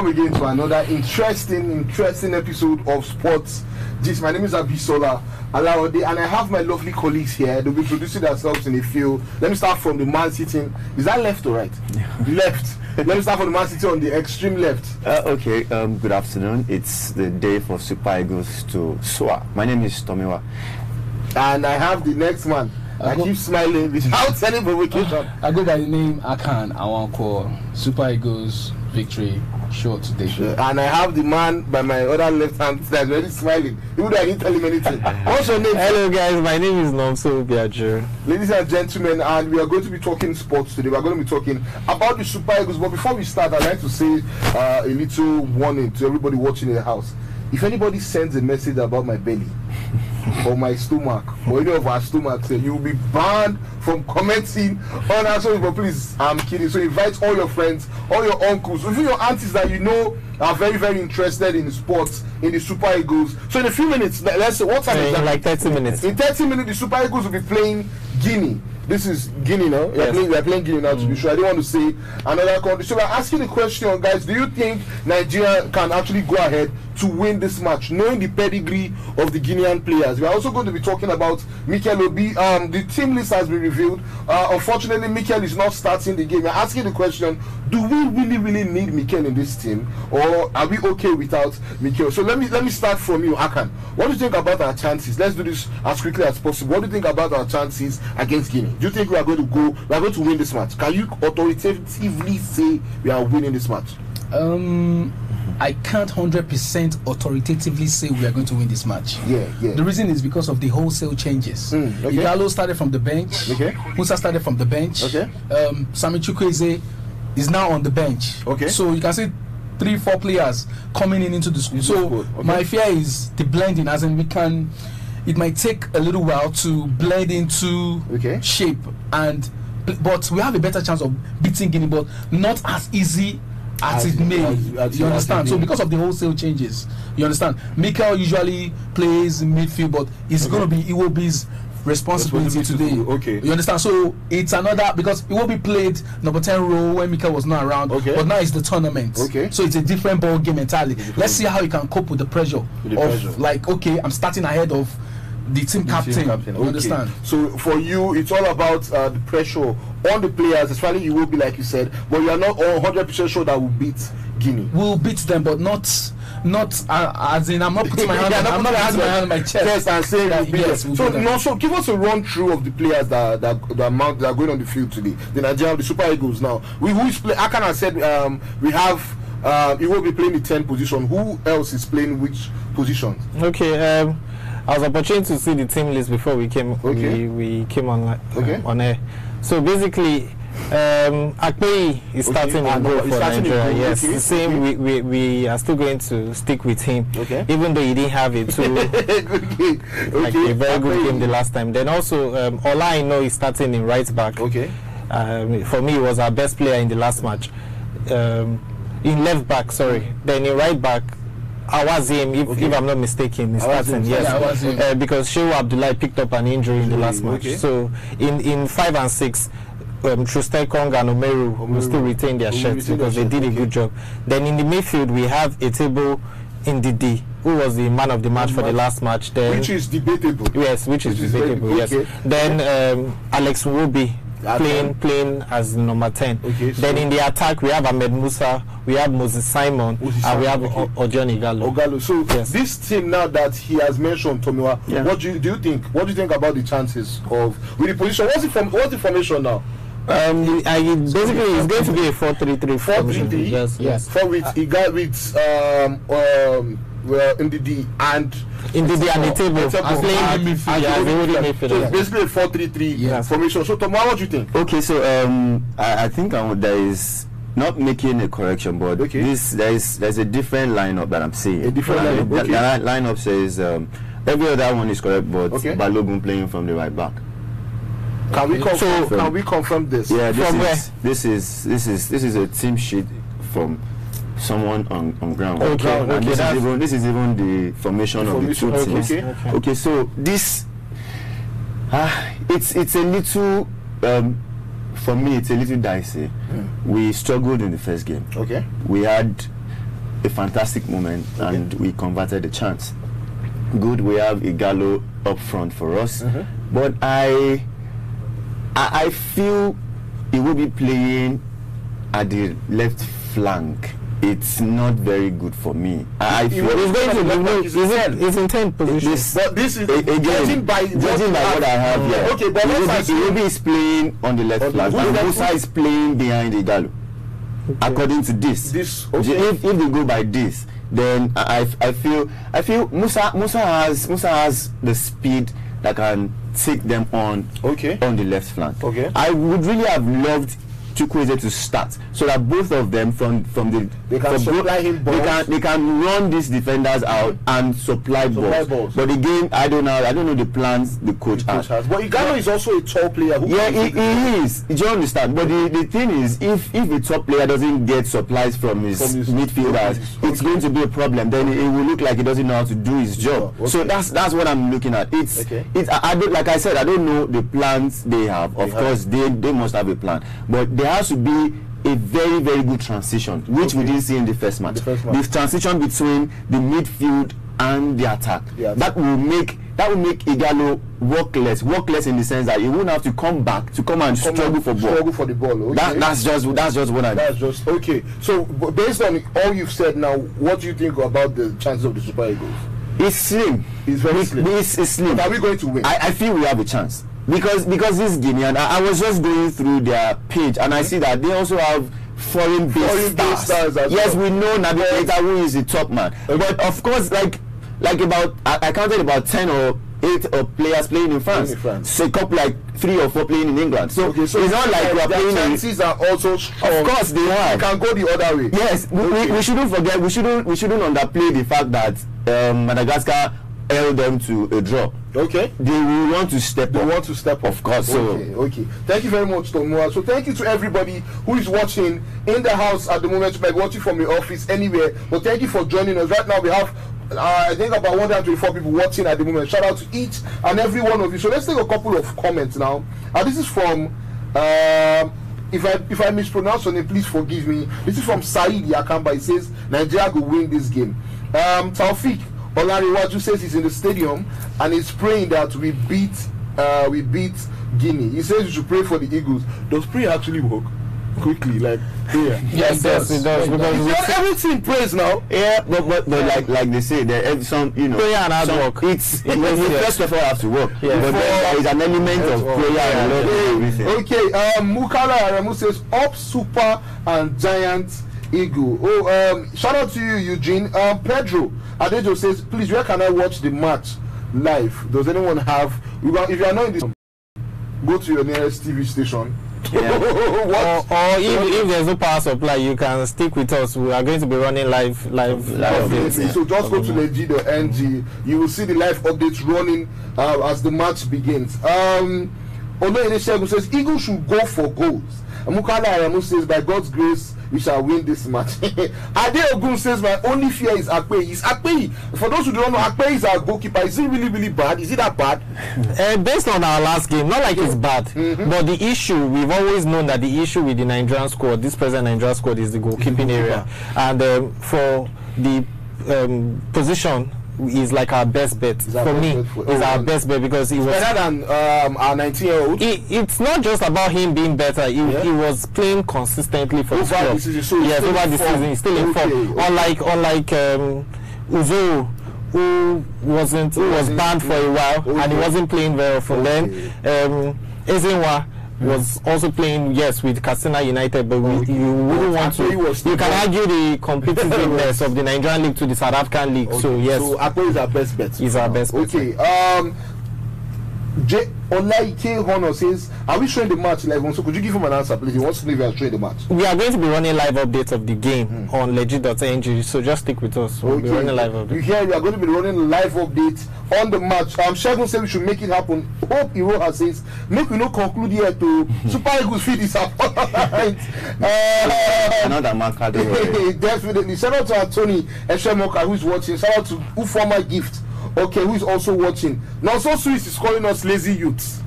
Welcome again to another interesting episode of Sports Gist. My name is Abisola Alawode, and I have my lovely colleagues here. They'll be introducing themselves in a few. Let me start from the man sitting. Is that left or right? Left. Let me start from the man sitting on the extreme left. Okay. Good afternoon. It's the day for Super Eagles to soar. My name is Tomiwa, and I have the next man. I keep smiling without any provocation. I go by the name Akan. I want to call Super Eagles victory short today. And I have the man by my other left hand that's already smiling. Even though I didn't tell him anything. What's your name? Hello guys, my name is Nomso Biajo. Ladies and gentlemen, and we are going to be talking sports today. We are going to be talking about the Super Eagles. But before we start, I'd like to say a little warning to everybody watching in the house. If anybody sends a message about my belly or my stomach or any of our stomachs, you will be banned from commenting on our show. But please, I'm kidding. So invite all your friends, all your uncles, even your aunties that you know are very, very interested in sports, in the Super Eagles. So in a few minutes, let's say what time is that? Like 30 minutes. In 30 minutes, the Super Eagles will be playing Guinea. This is Guinea now. We are playing Guinea now, to be sure. I didn't want to say another country. So we're asking the question, guys, do you think Nigeria can actually go ahead to win this match, knowing the pedigree of the Guinean players? We are also going to be talking about Mikel Obi. The team list has been revealed. Unfortunately, Mikel is not starting the game. We're asking the question, do we really need Mikel in this team, or are we okay without Mikel? So let me start from you, Akan. What do you think about our chances? Let's do this as quickly as possible. What do you think about our chances against Guinea? Do you think we are going to win this match? Can you authoritatively say we are winning this match? I can't 100% authoritatively say we are going to win this match. Yeah. The reason is because of the wholesale changes. Igalo started from the bench. Musa started from the bench. Sami Chukwueze is now on the bench. So you can see 3-4 players coming into the school. So my fear is the blending, as in it might take a little while to blend into shape, but we have a better chance of beating Guinea, but not as easy as it may. You understand? So because of the wholesale changes, you understand? Mikel usually plays in midfield, but it's going to be Iwobi's responsibility today. You understand? So it's another, because it will be played number 10 role when Mikel was not around, but now it's the tournament. So it's a different ball game entirely. Let's see how he can cope with the pressure like, I'm starting ahead of the team captain. You understand? So for you, it's all about the pressure on the players, especially you will be, like you said, but you are not 100% sure that we'll beat Guinea. We'll beat them, but not as in, I'm not putting my hand on my chest and saying that yes. So give us a run through of the players that are going on the field today. The Nigerian, the Super Eagles now. Who is playing? Akan has said we have he will be playing the 10th position. Who else is playing which positions? I was opportunity to see the team list before we came we came on air. So basically, Akpeyi is starting in goal for Nigeria. Yes, the same. We are still going to stick with him, even though he didn't have it too like a very good game the last time. Then also, Ola I know is starting in right back. For me, he was our best player in the last match. In left back, sorry. Then in right back, Awazim, if I'm not mistaken, is starting. Yes, because Shehu Abdullahi picked up an injury in the last match. So in 5 and 6, Trustel Kong and Omeru will still retain their shirts because they did a good job. Then in the midfield, we have Etebo Ndidi, who was the man of the match for the last match. Then, which is debatable. Yes, which is debatable. Yes. Then Alex Nwobi playing as number 10. Then in the attack, we have Ahmed Musa, we have Moses Simon, and we have Ojon Igalo. So this team now that he has mentioned, Tomiwa, what do you think? What do you think about the chances of with the position? What's the formation now? Basically, it's going to be a 4-3-3. 4-3-3. Yes. For with Ndidi and the table playing midfield. So it's basically a 4-3-3 formation. So Tomiwa, what do you think? Okay, so I think there is, not making a correction, but there's a different lineup that I'm seeing. A different lineup. The lineup says every other one is correct, but Balogun playing from the right back. Can we confirm this? Yeah, this is a team sheet from someone on ground. And this is even the formation of the two teams. Okay, so this it's a little for me it's a little dicey. We struggled in the first game. Okay. We had a fantastic moment, and we converted the chance. Good, we have Igalo up front for us, but I feel he will be playing at the left flank. It's not very good for me. I feel he's going to his intent position. But this is again judging by what I have here. Okay, but Iwobi is playing on the left flank, and Musa is playing behind Igalo. Okay. According to this, if they go by this, then I feel Musa has the speed that can take them on the left flank. I would really have loved Chukwueze to start, so that both of them from the they can supply him balls. They can run these defenders out and supply balls. But again, I don't know the plans the coach has. But Igalo is also a tall player. He is. Do you understand? But the thing is, if a top player doesn't get supplies from his midfielders, it's going to be a problem. Then it will look like he doesn't know how to do his job. So that's what I'm looking at. I don't, like I said, I don't know the plans they have. Of course, they must have a plan, but there has to be a very, very good transition, which we didn't see in the first match. The transition between the midfield and the attack. That will make Igalo work less in the sense that he won't have to come back to come and struggle for the ball. That's just what I mean. That's just okay. So based on all you've said now, what do you think about the chances of the Super Eagles? It's slim. It's very slim. It's slim. But are we going to win? I feel we have a chance. Because this Guinea, and I was just going through their page, and I see that they also have foreign-based stars. Yes, we know Naby Keita, who is the top man. But of course, like about I counted about 10 or 8 players playing in France. So a couple, like 3 or 4 playing in England. So it's not like we are playing. Their chances are also strong. Of course, they are. You can go the other way. Yes, we shouldn't forget. We shouldn't underplay the fact that Madagascar held them to a draw. They will want to step up. Of course. Okay. Thank you very much, Tomua. So thank you to everybody who is watching in the house at the moment. You might be watching from your office, anywhere. But thank you for joining us. Right now we have I think about 124 people watching at the moment. Shout out to each and every one of you. So let's take a couple of comments now. This is from if I mispronounce your name, please forgive me. This is from Saeed Yakamba. He says Nigeria will win this game. Taufik Olariwaju says he's in the stadium and he's praying that we beat Guinea. He says you should pray for the Eagles. Does prayer actually work? Quickly, like prayer? Yes, it does. Because everything prays now. Yeah, but like they say, there some prayer and hard work. It's first of all have to work. But there is an element of prayer and everything. Okay, Mukala Aramu says up super and giant eagle. Shout out to you, Eugene. Pedro Adejo says, please, where can I watch the match live? Does anyone have? If you are not in this, go to your nearest TV station. Or if there's no power supply, you can stick with us. We are going to be running live updates. So just go to Legit.ng. You will see the live updates running as the match begins. Oloyede Shegun says Eagles should go for goals. Mukala Aramu says by God's grace we shall win this match. Ade Ogun says my only fear is Akpe. Is Akpe? For those who don't know, Akpe is our goalkeeper. Is he really bad? Is it that bad? Based on our last game, not like it's bad, but the issue, we've always known that the issue with the Nigerian squad, this present Nigerian squad, is the goalkeeping area, and for the position is like our best bet. For me, is our best bet because he was better than our 19-year-old. It's not just about him being better. He was playing consistently for the club. Yes, over the season, he's still in form. Unlike Uzo, who was banned for a while and he wasn't playing very often. Then Ezenwa was also playing, yes, with Katsina United, but you wouldn't want to. You can argue the competitiveness of the Nigerian league to the South African league. So yes, so Akpo is our best bet. He's our best bet. Okay. Olaike Honor says, are we showing the match live? So could you give him an answer, please? He wants to know if we are showing the match. We are going to be running live updates of the game on Legit.ng, so just stick with us. We'll be running live updates. You hear, we are going to be running live updates on the match. Shegun said we should make it happen. Hope Iroha says, make we not conclude here to Super Eagles feed is up. Another marker. Definitely. Shout out to Anthony Eshemoka who is watching. Shout out to Ufoma Gift. Okay, who is also watching. Now, so Swiss is calling us lazy youths.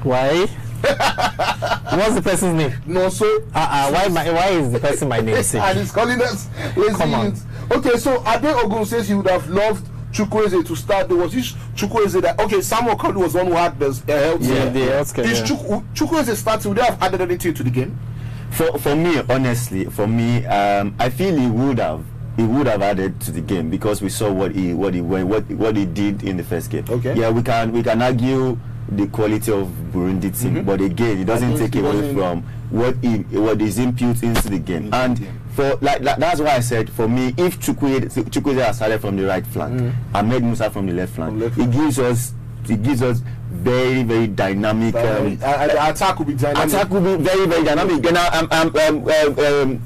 Why? What's the person's name? No, so why is the person my name? And he's calling us lazy. Come on. Okay, so Ade Ogun says he would have loved Chukwueze to start. There was this Chukwueze that Samuel Kodu was one who had the health. Yeah, the healthcare. Is Chukwueze starting? Would they have added anything to the game? For me, honestly, I feel he would have added to the game because we saw what he did in the first game. Okay. Yeah, we can argue the quality of Burundi team, but again, it doesn't take away from what is input into the game. And that's why I said, for me, if Chukwueze has started from the right flank, Ahmed Musa from the left flank, it gives us very, very dynamic. Attack will be dynamic. Attack will be very, very dynamic.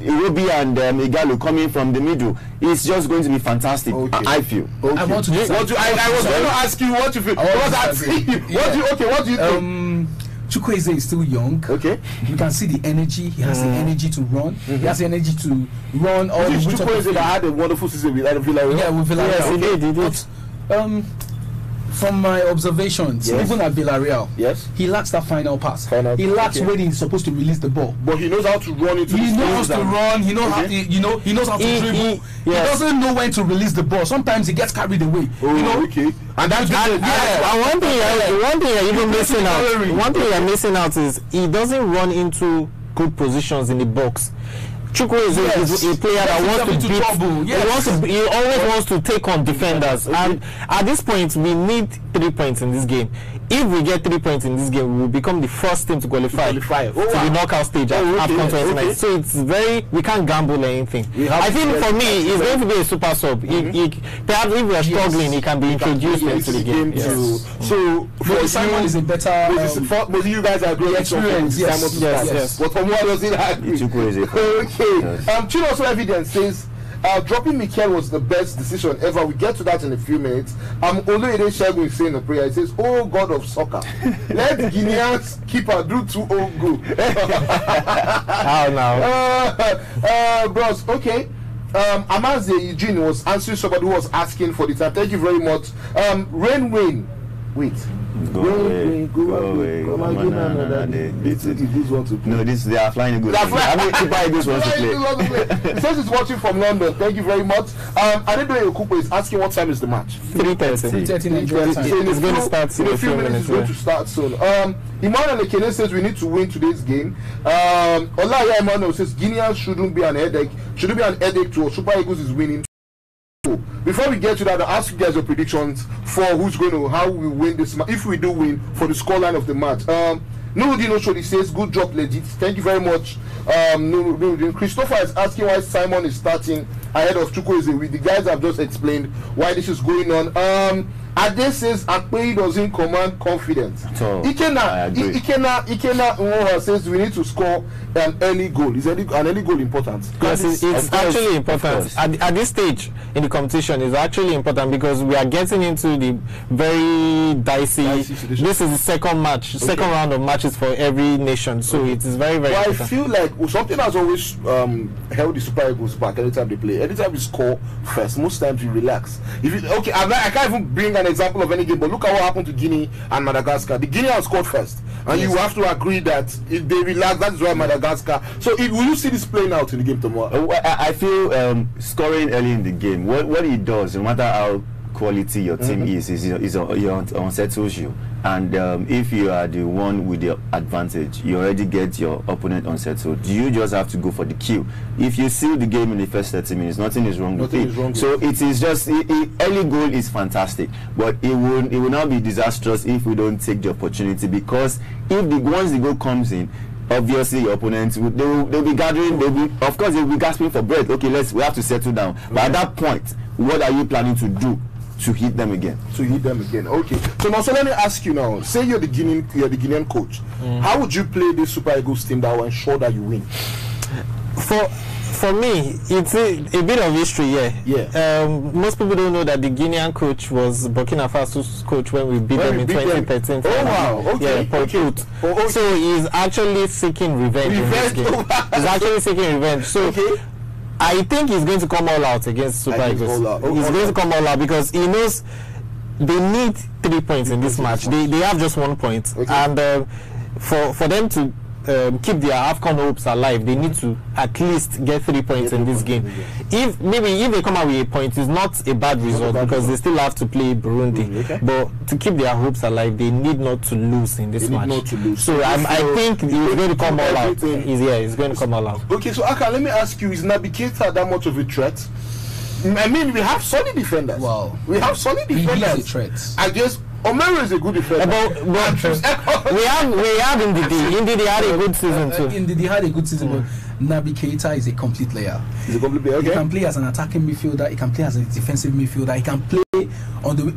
Iwobi and Igalo coming from the middle. It's just going to be fantastic. Okay. I feel. Okay. I was going to ask you what you feel. What do you think? Chukwueze is still young. Okay. You can see the energy. He has the energy to run. He has the energy to run. Chukwueze that had a wonderful season with Villarreal. Yeah, with Villarreal. Yes, he did. But, from my observations, even at Villarreal, he lacks that final pass. He lacks when he's supposed to release the ball. But he knows how to run into. He knows to run. He knows how. He knows how to dribble. He doesn't know when to release the ball. Sometimes he gets carried away. Okay. And that's one thing you're even missing out. One thing you're missing out is he doesn't run into good positions in the box. Chukwueze is a player that wants to beat trouble. He always wants to take on defenders. And at this point, we need 3 points in this game. If we get 3 points in this game, we will become the first team to qualify to the knockout stage at AFCON 2019. So it's we can't gamble anything. I think for me, he's going to be a super sub. Perhaps if we are struggling, he can be introduced into the game. So Simon is a better. Most you guys are great experience. Yes. But from what does it happen? Chinoso evidence says dropping Mikel was the best decision ever. We get to that in a few minutes. Oluwede Segun is saying a prayer. He says, "Oh God of soccer, let Guinea's keeper do 2 own goal." How now? Bros, okay. Amaze Eugene was answering somebody who was asking for the time. Thank you very much. Rain. Wait. Go away. No, they are flying good. How many Super Eagles want to play? It says he's watching from London. Thank you very much. Adedoye Okupe is asking what time is the match. 3:30 Nigerian time. It's going to start soon. In a few minutes, it's going to start soon. Emmanuel Ekene says we need to win today's game. Olaya Emmanuel says Guinea shouldn't be an headache. Shouldn't be an headache to Super Eagles is winning. Before we get to that, I'll ask you guys your predictions for how we win this match. If we do win, for the scoreline of the match. Nuruddin Oshodi says, good job, Legit. Thank you very much. Nuruddin. Christopher is asking why Simon is starting ahead of Chukwueze. With the guys I've just explained why this is going on. Ade says Akpeyi doesn't command confidence. Ikena says we need to score an early goal. Is an early goal important? Yes, it's actually important. At this stage in the competition, it's actually important because we are getting into the very dicey this is the second round of matches for every nation. So it is very, very important. I feel like something has always held the Super Eagles back anytime they play. Anytime we score first, most times we relax. I can't even bring an example of any game, but look at what happened to Guinea and Madagascar. The Guineans scored first, and you have to agree that if they relax, that is why Madagascar. So will you see this playing out in the game tomorrow? I feel scoring early in the game, what it does, no matter how quality your team is unsettles you. And if you are the one with the advantage, you already get your opponent unsettled. You just have to go for the kill. If you seal the game in the first 30 minutes, nothing is wrong with it. So it is just early goal is fantastic, but it will not be disastrous if we don't take the opportunity, because once the goal comes in, obviously your opponents they'll be gathering. Of course they'll be gasping for breath. Okay, we have to settle down. But at that point, what are you planning to do to hit them again? Okay. So now, let me ask you now. Say you're the Guinean coach. How would you play this Super Eagles team that will ensure that you win? For me, it's a bit of history, most people don't know that the Guinean coach was Burkina Faso's coach when we beat them in 2013. Oh wow, okay. So he's actually seeking revenge in this game. He's actually seeking revenge. So I think he's going to come all out against Super Eagles. He's going to come all out because he knows they need 3 points in this match. They have just 1 point. And for them to keep their AFCON hopes alive, they need to at least get 3 points in this game. If they come out with a point, it's not a bad result because they still have to play Burundi. But to keep their hopes alive, they need not to lose in this match. So I think it's going to come all out. It's going to come all out. Okay, so Aka, let me ask you: is Naby Keita that much of a threat? I mean, we have solid defenders. Wow, we have solid defenders. Threats. I guess Omero is a good defender. But we have Ndidi had a good season too. Ndidi had a good season, but Naby Keita is a complete player. He's a complete player. Okay. He can play as an attacking midfielder. He can play as a defensive midfielder. He can play on the.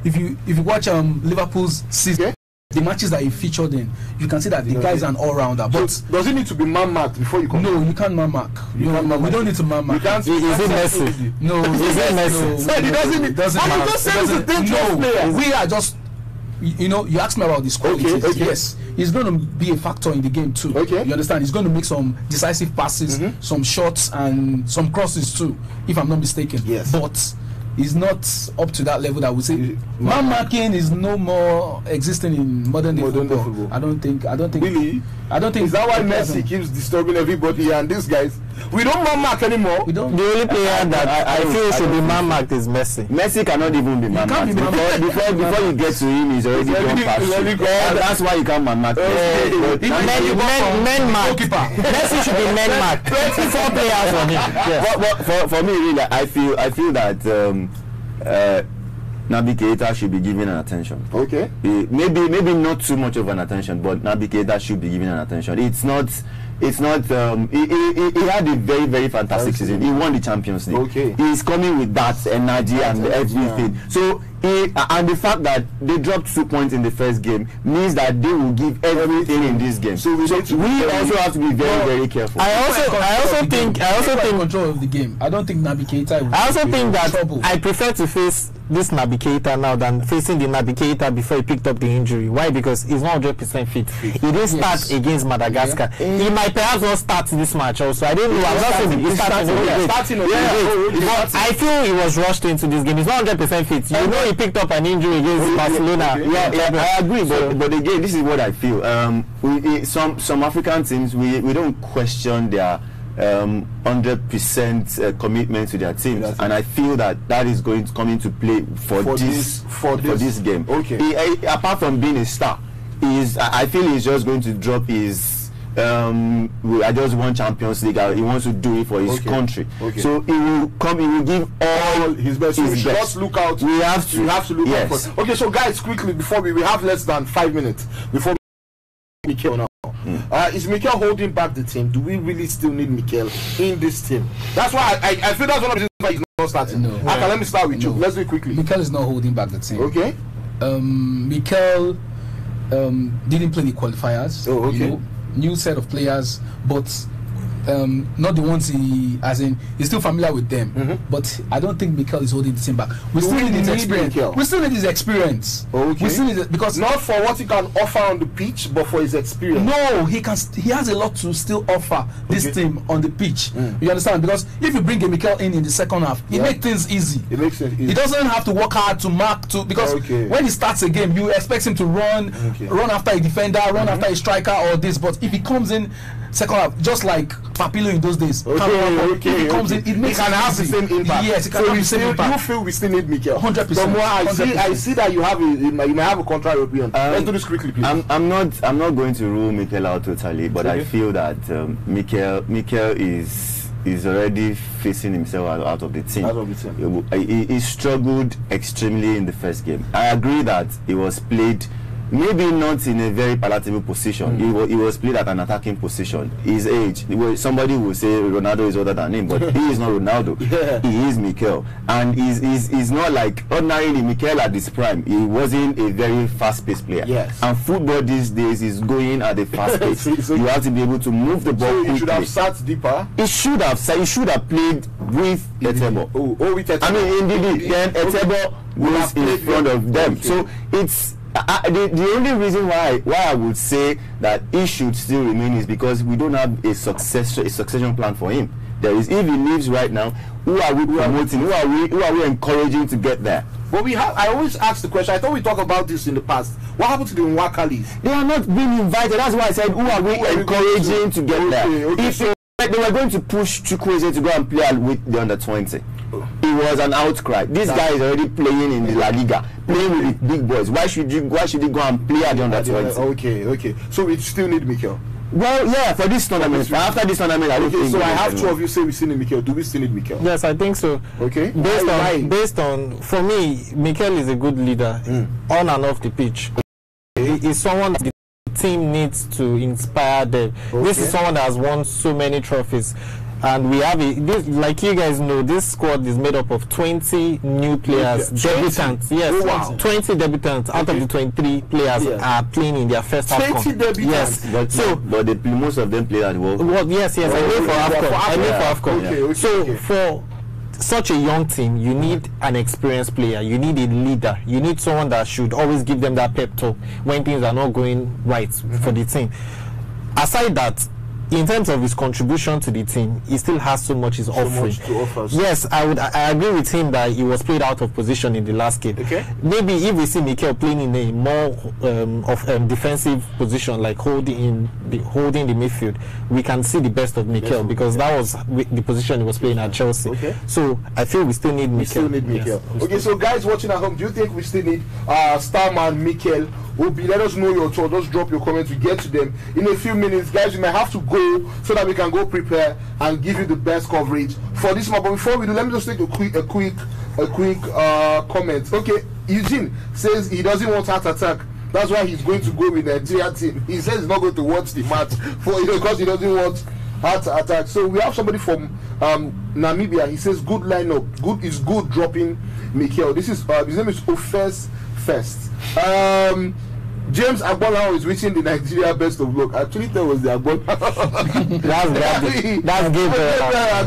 If you watch Liverpool's season. The matches that he featured in, you can see that the guy is an all-rounder. But so does he need to be man-marked before you come? No, you can't man-mark. We don't need to man-mark. Is it Messi? No, is it Messi? No, he doesn't. He doesn't. No, we are just. You asked me about this qualities. Okay. Yes, he's going to be a factor in the game too. Okay. You understand? He's going to make some decisive passes, some shots, and some crosses too, if I'm not mistaken. Yes. But is not up to that level that we say man marking is no more existing in modern day football. I don't think really. I don't think. Is that why Messi keeps disturbing everybody and these guys? We don't man mark anymore. We don't. The only player that I feel should be man marked is Messi. Messi cannot even be man marked. Before you get to him, he's already gone past. That's why you can't man mark. Men mark. Messi should be men mark. 24 players on him. For me, really, I feel that Naby Keita should be given an attention. Okay. Maybe not too much of an attention, but Naby Keita should be given an attention. It's not. He had a very, very fantastic season. He won the Champions League. Okay. He's coming with that energy and everything. Yeah. So and the fact that they dropped 2 points in the first game means that they will give everything in this game. So we also have to be very, very careful. I also think control of the game. I don't think Naby Keita. I also think that I prefer to face this Naby Keita now than facing the Naby Keita before he picked up the injury. Why? Because he's not 100% fit. He didn't start against Madagascar. He might perhaps not start this match also. I don't know. I'm not saying he's starting. But I feel he was rushed into this game. He's not 100% fit. You know, he picked up an injury against Barcelona. I agree. But again, this is what I feel. Some African teams, we don't question their 100% commitment to their teams, and I feel that is going to come into play for this game. Okay. Apart from being a star, I feel he's just going to drop his. I just won Champions League. He wants to do it for his country. Okay. So he will come. He will give all his best. Just look out. We have to look out for. Okay, so guys, quickly before we have less than 5 minutes before Mikel now. Is Mikel holding back the team? Do we really still need Mikel in this team? That's why I feel that's one of the reasons why he's not starting. No. Okay, let me start with you. Let's do it quickly. Mikel is not holding back the team. Okay. Mikel didn't play the qualifiers. Oh, okay. New set of players, but not the ones he's still familiar with them. But I don't think Mikel is holding the team back. We still need his experience. We still need his experience. Okay. We still need it because not for what he can offer on the pitch, but for his experience. No, he has a lot to still offer this team on the pitch. You understand? Because if you bring a Mikel in the second half, it makes things easy. It makes it easy. He doesn't have to work hard to mark because when he starts a game, you expect him to run after a defender, run after a striker or this. But if he comes in second half, just like Papillo in those days, if he comes in, it makes he can have the same impact. Yes, it can have the same impact. You feel we still need Mikel? 100%. From what I see that you may have a contrary opinion. Let's do this quickly, please. I'm not going to rule Mikel out totally, but I feel that Mikel is already facing himself out of the team. He struggled extremely in the first game. I agree that he was played maybe not in a very palatable position. He was played at an attacking position. His age, somebody will say Ronaldo is older than him, but he is not Ronaldo. He is Mikel, and he's not like ordinarily Mikel at this prime. He wasn't a very fast-paced player. Yes. And football these days is going at a fast pace. You have to be able to move the ball quickly. He should have sat deeper. He should have played with Etebo. With Etebo. I mean, indeed, then Etebo was in front of them. So it's. The only reason why I would say that he should still remain is because we don't have a succession plan for him. There is, if he leaves right now, who are we promoting? Who are we encouraging to get there? But I always ask the question. I thought we talked about this in the past. What happened to the Nwakalis? They are not being invited. That's why I said, who are we encouraging to get there? Okay. If they were going to push Chukwueze to go and play with the under-20, it was an outcry. This guy is already playing in the La Liga, playing with the big boys. Why should he go and play at the under-20? Okay. So we still need Mikel. Well, yeah, for this tournament. After this tournament, I don't think. So I have two of you say we still need Mikel. Do we still need Mikel? Yes, I think so. Okay. Based on, for me, Mikel is a good leader on and off the pitch. He's someone that the team needs to inspire them. Okay. This is someone that has won so many trophies. And we have like you guys know, this squad is made up of 20 new players, debutants. Yes, oh, wow. 20 debutants out of the 23 players are playing in their first half. 20 debutants. Yes, but most of them play at World Cup. Well, yes, I know for AFCON. Okay. So for such a young team, you need an experienced player. You need a leader. You need someone that should always give them that pep talk when things are not going right for the team. Aside that, in terms of his contribution to the team, he still has so much he's offering. To offer. Yes, I agree with him that he was played out of position in the last game. Okay. Maybe if we see Mikel playing in a more defensive position, like holding the midfield, we can see the best of Mikel, because that was the position he was playing at Chelsea. Okay. So I feel we still need Mikel. We still need Mikel. Yes. Okay, so guys watching at home, do you think we still need Starman Mikel? Let us know your thoughts. Just drop your comments. We get to them in a few minutes, guys. We might have to go so that we can go prepare and give you the best coverage for this month. But before we do, let me just take a quick comment. Okay, Eugene says he doesn't want heart attack. That's why he's going to go with the Nigeria team. He says he's not going to watch the match because he doesn't want heart attack. So we have somebody from Namibia. He says good lineup. Good is good dropping Mikel. This is his name is Ofes First. James Agbola is wishing the Nigeria best of luck. Actually, that was the Agbola. That's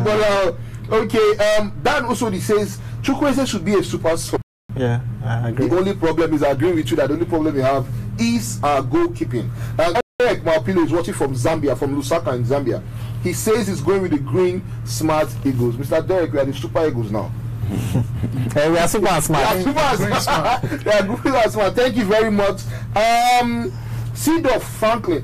Agbola. Okay. Dan also says Chukwueze should be a super sub. Yeah, I agree. The only problem is, I agree with you that the only problem we have is goalkeeping. Derek Malpilo is watching from Zambia, from Lusaka in Zambia. He says he's going with the green smart Eagles. Mr. Derek, we are the super Eagles now. Hey, we are super smart. We are super smart. We are super smart. Thank you very much. Cedar Franklin.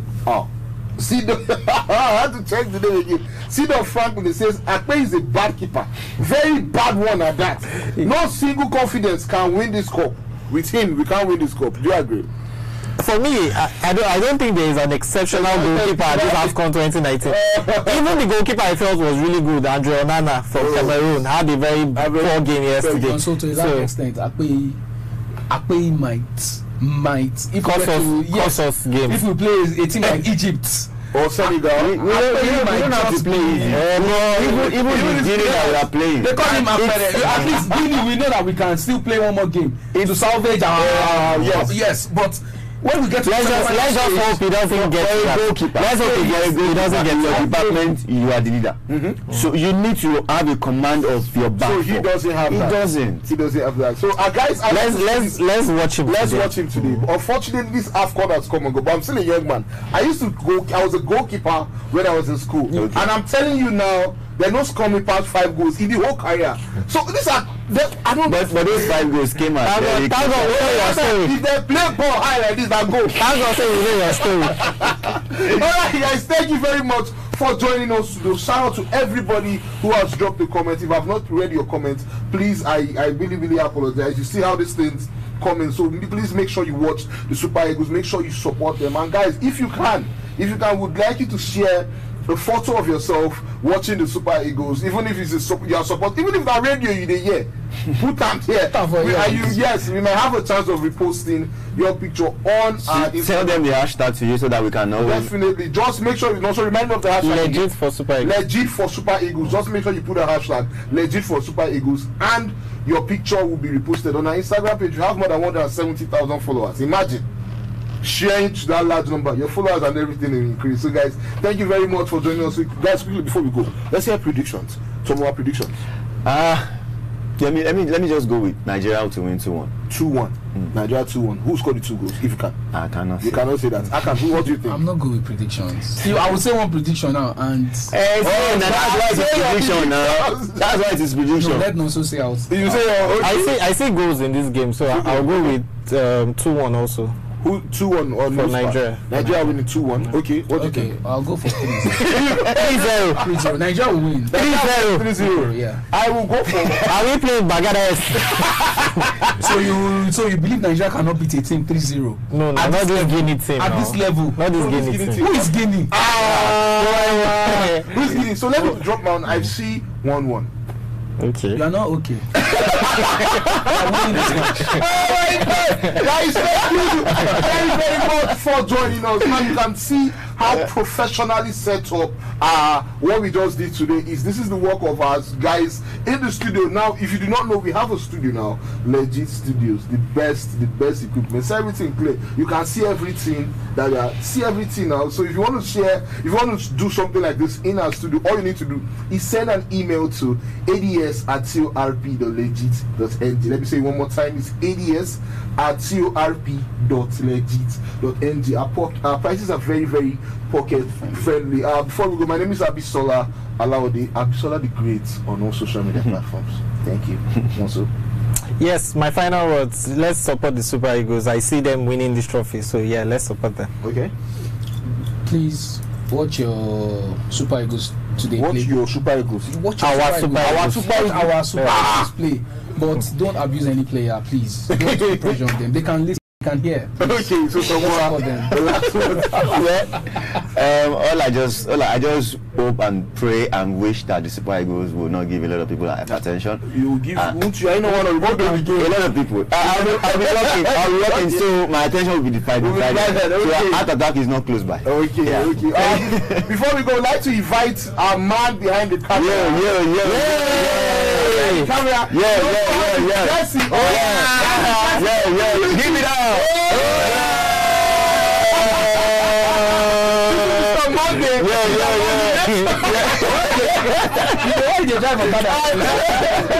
Cedar. I had to check the name again. Cedar Franklin, it says Akpe is a bad keeper. Very bad one at that. No single confidence can win this cup. With him, we can't win this cup. Do you agree? For me, I don't think there is an exceptional goalkeeper at this AFCON 2019. Even the goalkeeper I felt was really good, Andre Onana from Cameroon, had a very poor game yesterday. So to that extent, Akpe might cost us game. If we play a team like Egypt or Senegal, we don't have to play easy. Even the Guinea that we are playing, they call him at least Guinea, we know that we can still play one more game to salvage our yes, but when we get to let's just hope he doesn't get a goalkeeper. Let's hope he doesn't get your department. You are the leader, so you need to have a command of your back. So he doesn't have that. He doesn't have that. So guys, let's watch him. Let's watch him today. Unfortunately, this AFCON has come and go. But I'm still a young man. I used to go. I was a goalkeeper when I was in school, and I'm telling you now, they're not scoring past 5 goals in the whole career. So these are. I don't. But those 5 goals came out. If they play ball high like this, that goal. Thank God, say you know your story. All right, guys. Thank you very much for joining us today. Shout out to everybody who has dropped a comment. If I've not read your comments, please, I really apologize. You see how these things come in. So please make sure you watch the Super Eagles. Make sure you support them. And guys, if you can, would like you to share a photo of yourself watching the Super Eagles, even if it's your support, even if that radio you dey hear, put them here. Yes, we might have a chance of reposting your picture on our Instagram. Tell them the hashtag to you so that we can know. Definitely. Just make sure you also remind me of the hashtag. Legit for Super Eagles. Legit for Super Eagles. Just make sure you put a hashtag Legit for Super Eagles, and your picture will be reposted on our Instagram page. You have more than 170,000 followers. Imagine sharing to that large number, your followers and everything will increase. So guys, thank you very much for joining us. Guys, quickly before we go, let's hear predictions. Some more predictions. Let me just go with Nigeria to win 2-1. 2-1. Nigeria 2-1. Who scored the 2 goals? If you can. I cannot. You cannot say that. I can. What do you think? I'm not good with predictions. See, I will say one prediction now, and that's why it's prediction now. That's why it is prediction. No, let Nonso say out. You say okay. I say goals in this game, so I'll go with 2-1 also. Who 2-1 on for Nigeria? Nigeria winning 2-1. Okay, what do you think? I'll go for 3-0. 3-0. Nigeria will win. 3-0. Yeah. I will go for. Are we playing Bagadaes? So you believe Nigeria cannot beat a team 3-0? No, not this Guinea team. At this level, not this Guinea team. Who is Guinea? Who's Guinea? So let me drop down. I see 1-1. Okay. You are not okay. Oh my God! Guys, thank you very much for joining us. Man, you can see how professionally set up what we just did today is. This is the work of us guys in the studio. Now, if you do not know, we have a studio now, Legit Studios, the best equipment, so everything clear. You can see everything see everything now. So if you want to share, if you want to do something like this in our studio, all you need to do is send an email to ads@corp.legit.ng. Let me say it one more time. It's ads@corp.legit.ng. Our prices are very, very pocket friendly. Before we go, my name is Abisola Alaude. Abisola the Great on all social media platforms. Thank you. Also. Yes, my final words. Let's support the Super Eagles. I see them winning this trophy, so yeah, let's support them. Okay. Please watch your Super Eagles today. Watch your Super Eagles. Watch our Super Eagles play. But don't abuse any player, please. Don't put pressure on them. They can listen. Can hear. Okay, so tomorrow. I just hope and pray and wish that the Super Eagles will not give a lot of people attention. You give won't you? I know one of a lot of people. I'll be working, so my attention will be divided. So heart attack is not close by. Okay, yeah. Okay. Before we go, I'd like to invite our man behind the camera. Camera. Yeah. Give me that.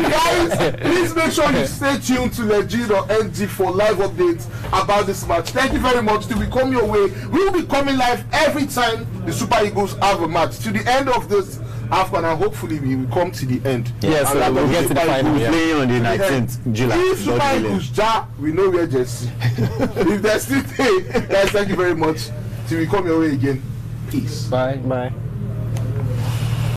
Guys, please make sure you stay tuned to Legit.ng for live updates about this match. Thank you very much. Till we come your way, we will be coming live every time the Super Eagles have a match to the end of this AFCON, and hopefully we will come to the end. Yes, so we'll get to the final. We're playing on the 19th July. If Super Eagles we know where Jesse. If they're still there, guys, thank you very much. Till we come your way again. Peace. Bye.